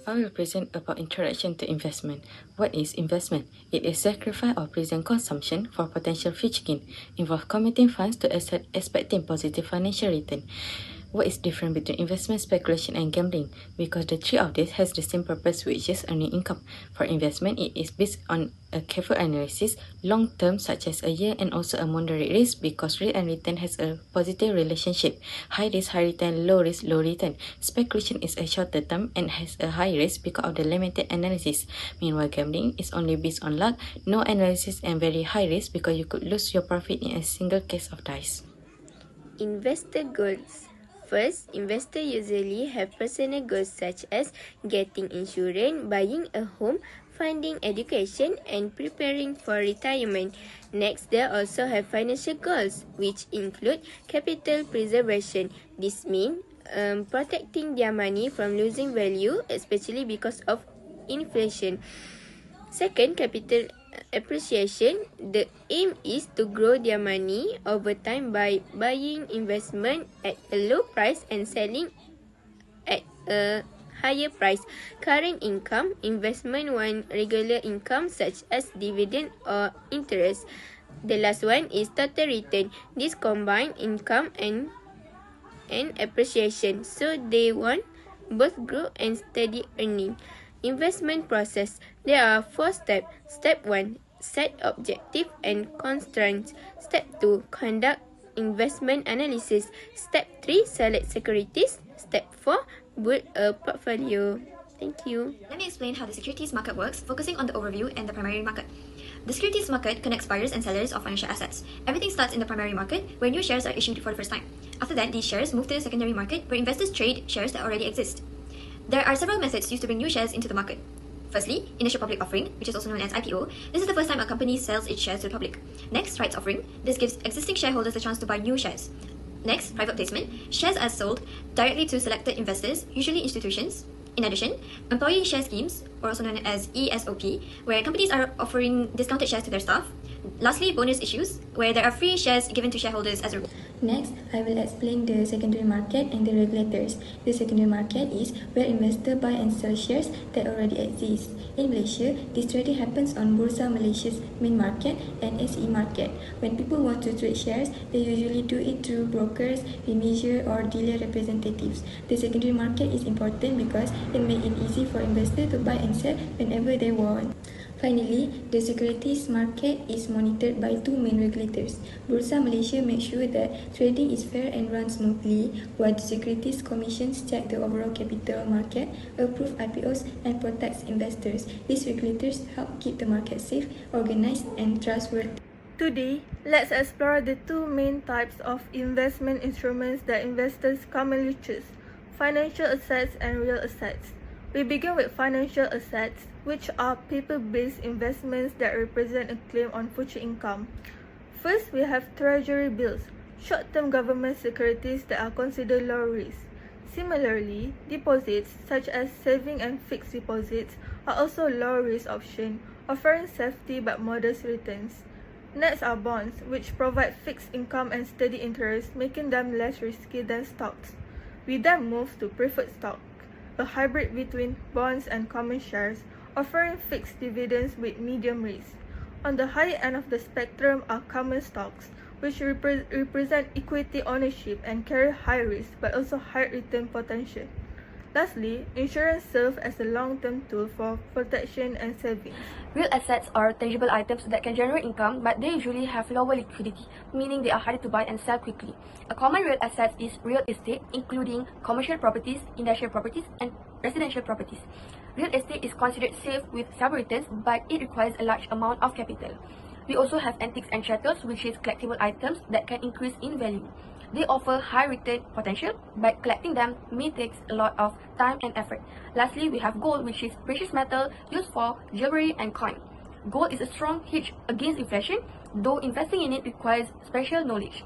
I will present about introduction to investment. What is investment? It is sacrifice or present consumption for potential future gain. Involve committing funds to asset expecting positive financial return. What is different between investment, speculation, and gambling? Because the three of these has the same purpose, which is earning income. For investment, it is based on a careful analysis, long term, such as a year, and also a moderate risk, because risk and return has a positive relationship. High risk, high return, low risk, low return. Speculation is a shorter term and has a high risk because of the limited analysis. Meanwhile, gambling is only based on luck, no analysis, and very high risk because you could lose your profit in a single case of dice. Investor goals. First, investors usually have personal goals such as getting insurance, buying a home, funding education, and preparing for retirement. Next, they also have financial goals, which include capital preservation. This means protecting their money from losing value, especially because of inflation. Second, capital appreciation. The aim is to grow their money over time by buying investment at a low price and selling at a higher price. Current income, investment one regular income such as dividend or interest. The last one is total return. This combine income and appreciation. So they want both growth and steady earning. Investment process. There are 4 steps. Step 1, set objective and constraints. Step 2, conduct investment analysis. Step 3, select securities. Step 4, build a portfolio. Thank you. Let me explain how the securities market works, focusing on the overview and the primary market. The securities market connects buyers and sellers of financial assets. Everything starts in the primary market, where new shares are issued for the first time. After that, these shares move to the secondary market, where investors trade shares that already exist. There are several methods used to bring new shares into the market. Firstly, initial public offering, which is also known as IPO. This is the first time a company sells its shares to the public. Next, rights offering. This gives existing shareholders the chance to buy new shares. Next, private placement. Shares are sold directly to selected investors, usually institutions. In addition, employee share schemes, or also known as ESOP, where companies are offering discounted shares to their staff. Lastly, bonus issues, where there are free shares given to shareholders as a reward. Next, I will explain the secondary market and the regulators. The secondary market is where investors buy and sell shares that already exist. In Malaysia, this trading happens on Bursa Malaysia's main market and SE market. When people want to trade shares, they usually do it through brokers, remeasure, or dealer representatives. The secondary market is important because it makes it easy for investors to buy and sell whenever they want. Finally, the securities market is monitored by 2 main regulators. Bursa Malaysia makes sure that trading is fair and runs smoothly, while the Securities Commissions check the overall capital market, approve IPOs, and protects investors. These regulators help keep the market safe, organized, and trustworthy. Today, let's explore the 2 main types of investment instruments that investors commonly choose: financial assets and real assets. We begin with financial assets, which are paper-based investments that represent a claim on future income. First, we have treasury bills, short-term government securities that are considered low risk. Similarly, deposits such as saving and fixed deposits are also low-risk options, offering safety but modest returns. Next are bonds, which provide fixed income and steady interest, making them less risky than stocks. We then move to preferred stock, a hybrid between bonds and common shares, offering fixed dividends with medium risk. On the higher end of the spectrum are common stocks, which represent equity ownership and carry high risk but also high return potential. Lastly, insurance serves as a long-term tool for protection and savings. Real assets are tangible items that can generate income, but they usually have lower liquidity, meaning they are harder to buy and sell quickly. A common real asset is real estate, including commercial properties, industrial properties, and residential properties. Real estate is considered safe with stable returns, but it requires a large amount of capital. We also have antiques and chattels, which is collectible items that can increase in value. They offer high return potential, but collecting them may take a lot of time and effort. Lastly, we have gold, which is precious metal used for jewelry and coin. Gold is a strong hedge against inflation, though investing in it requires special knowledge.